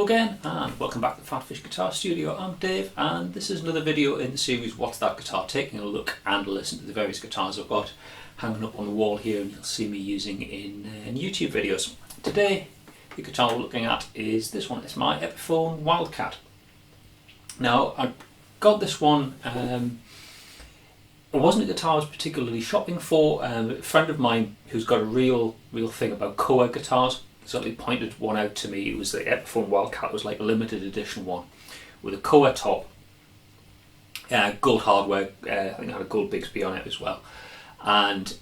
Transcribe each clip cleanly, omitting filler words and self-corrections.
Hello again and welcome back to the PhatPhish Guitar Studio. I'm Dave and this is another video in the series What's That Guitar? Taking a look and a listen to the various guitars I've got hanging up on the wall here and you'll see me using in YouTube videos. Today the guitar we're looking at is this one. It's my Epiphone Wildkat. Now I got this one, it wasn't a guitar I was particularly shopping for. A friend of mine who's got a real thing about Koa guitars certainly pointed one out to me. It was the Epiphone Wildkat. It was like a limited edition one with a Koa top, gold hardware. I think it had a gold Bigsby on it as well. And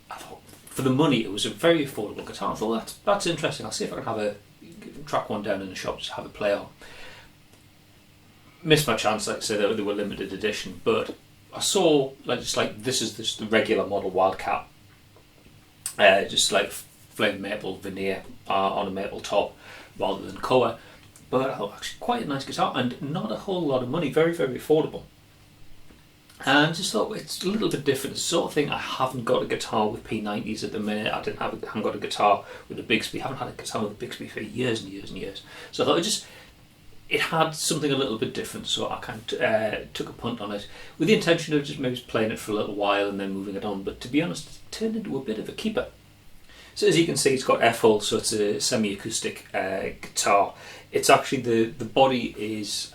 I thought, for the money, it was a very affordable guitar. I thought that's interesting. I'll see if I can track one down in the shop to have a play on. Missed my chance, like I say, they were limited edition, but I saw this is the regular model Wildkat, just like flame maple veneer on a maple top rather than Koa, but actually quite a nice guitar and not a whole lot of money, very affordable. And just thought it's a little bit different. It's the sort of thing. I haven't got a guitar with P90s at the minute. I haven't got a guitar with a Bigsby. I haven't had a guitar with a Bigsby for years and years and years. So I thought it had something a little bit different, so I kind of took a punt on it with the intention of just maybe playing it for a little while and then moving it on. But to be honest, it turned into a bit of a keeper. So as you can see, it's got F-hole, so it's a semi-acoustic guitar. It's actually the body is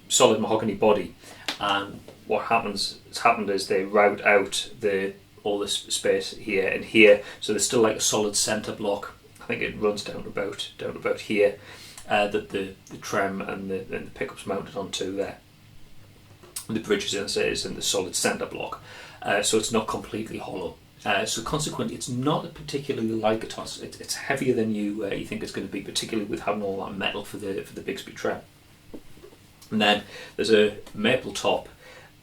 solid mahogany body, and what happened is they route out all this space here and here, so there's still like a solid centre block. I think it runs down about here. That the trem and the pickups mounted onto there. The bridge is in the solid centre block, so it's not completely hollow. So consequently, it's not a particularly light guitar. It's heavier than you think it's going to be, particularly with having all that metal for the Bigsby trem. And then there's a maple top.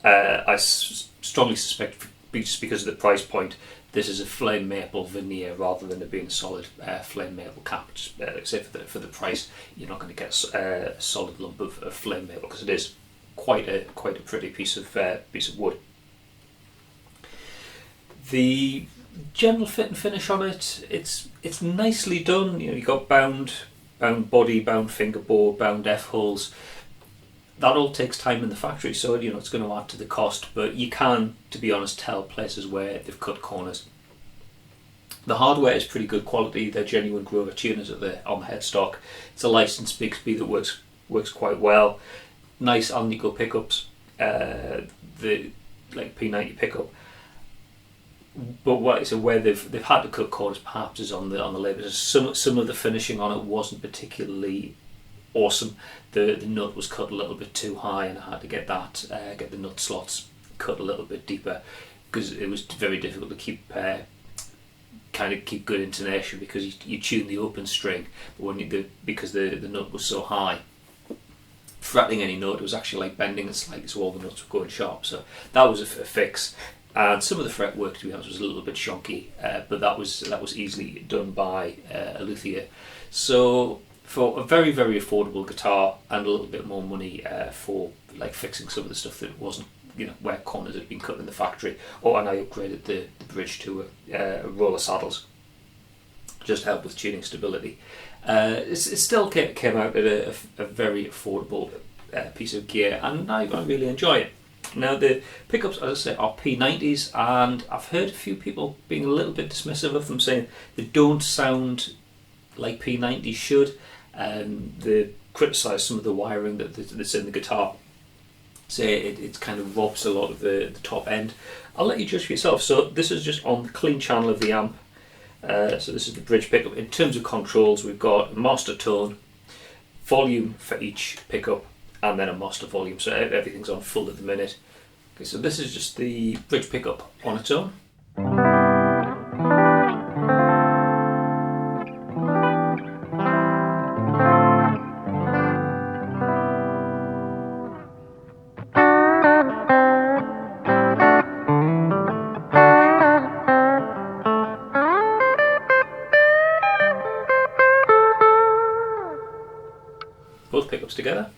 I strongly suspect, just because of the price point, this is a flame maple veneer rather than it being a solid flame maple cap. Just like I say, for the price, you're not going to get a solid lump of flame maple, because it is quite a pretty piece of wood. The general fit and finish on it's nicely done. You know, you've got bound body, bound fingerboard, bound F-holes. That all takes time in the factory, so it's going to add to the cost, but you can, to be honest, tell places where they've cut corners. The hardware is pretty good quality. They're genuine Grover tuners on the headstock. It's a licensed Bigsby that works quite well. Nice Alnico pickups, the P90 pickup. But where they've had to cut corners perhaps is on the labour. Some of the finishing on it wasn't particularly awesome. The nut was cut a little bit too high, and I had to get the nut slots cut a little bit deeper, because it was very difficult to keep good intonation, because you tune the open string, but because the nut was so high, fretting any note, it was actually like bending it slightly, so all the notes were going sharp. So that was a fix. And some of the fret work, to be honest, was a little bit shonky, but that was easily done by a luthier. So for a very affordable guitar and a little bit more money for like fixing some of the stuff that wasn't, where corners had been cut in the factory, and I upgraded the bridge to a roll of saddles, just to help with tuning stability. It still came out at a very affordable piece of gear, and I really enjoy it. Now the pickups, as I say, are P90s, and I've heard a few people being a little bit dismissive of them, saying they don't sound like P90s should. They criticise some of the wiring that's in the guitar, say it kind of robs a lot of the top end. I'll let you judge for yourself. So this is just on the clean channel of the amp. So this is the bridge pickup. In terms of controls, we've got a master tone, volume for each pickup, and then a master volume, so everything's on full at the minute. Okay, so this is just the bridge pickup on its own. Both pickups together.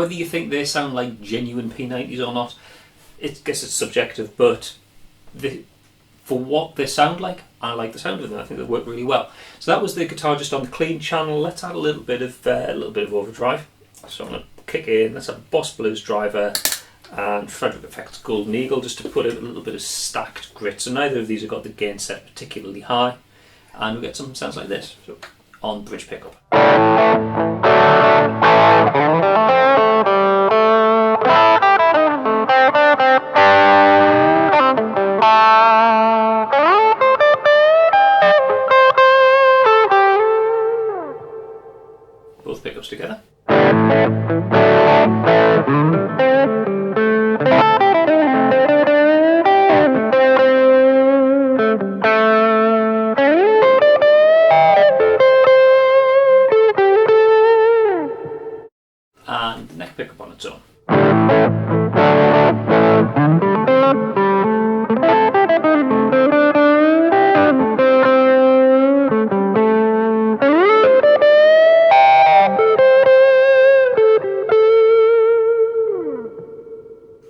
Whether you think they sound like genuine P90s or not, I guess it's subjective, but for what they sound like, I like the sound of them. I think they work really well. So that was the guitar just on the clean channel. Let's add a little bit of overdrive. So I'm going to kick in. Let's have a Boss Blues driver and Frederick Effects Golden Eagle, just to put in a little bit of stacked grit. So neither of these have got the gain set particularly high, and we get some sounds like this. So on bridge pickup. Both pickups together. And the neck pickup on its own.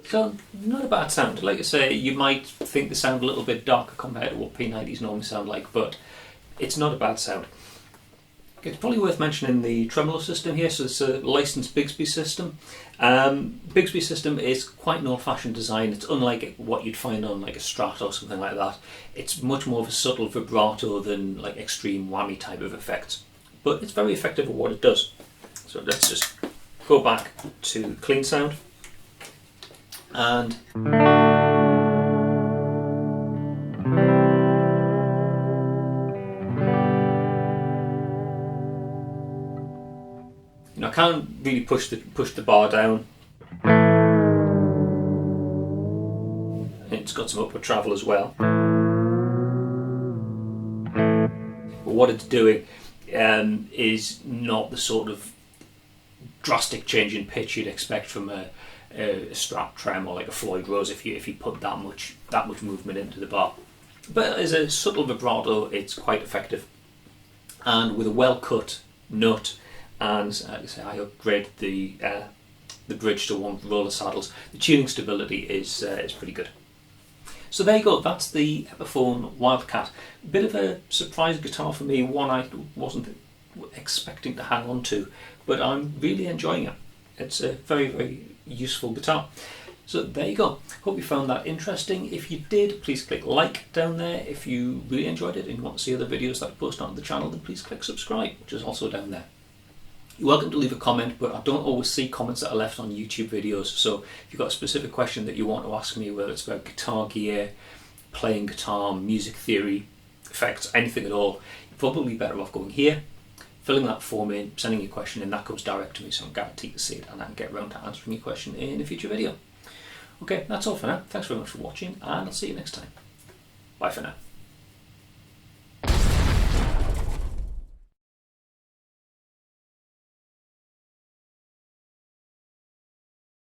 So, not a bad sound. Like I say, you might think they sound a little bit darker compared to what P90s normally sound like, but it's not a bad sound. It's probably worth mentioning the tremolo system here. So it's a licensed Bigsby system. Bigsby system is quite an old-fashioned design. It's unlike what you'd find on like a Strat or something like that. It's much more of a subtle vibrato than like extreme whammy type of effects. But it's very effective at what it does. So let's just go back to clean sound. And I can't really push the bar down. It's got some upward travel as well. But what it's doing is not the sort of drastic change in pitch you'd expect from a Strat trem or like a Floyd Rose if you put that much movement into the bar. But as a subtle vibrato, it's quite effective, and with a well cut nut. And like I say, I upgrade the bridge to one roller saddles. The tuning stability is pretty good. So there you go. That's the Epiphone Wildkat. Bit of a surprise guitar for me. One I wasn't expecting to hang on to, but I'm really enjoying it. It's a very, very useful guitar. So there you go. Hope you found that interesting. If you did, please click like down there. If you really enjoyed it and you want to see other videos that I post on the channel, then please click subscribe, which is also down there. You're welcome to leave a comment, but I don't always see comments that are left on YouTube videos. So if you've got a specific question that you want to ask me, whether it's about guitar gear, playing guitar, music theory, effects, anything at all, you're probably better off going here, filling that form in, sending your question in. That comes direct to me, so I'm guaranteed to see it, and I can get around to answering your question in a future video. Okay, that's all for now. Thanks very much for watching, and I'll see you next time. Bye for now.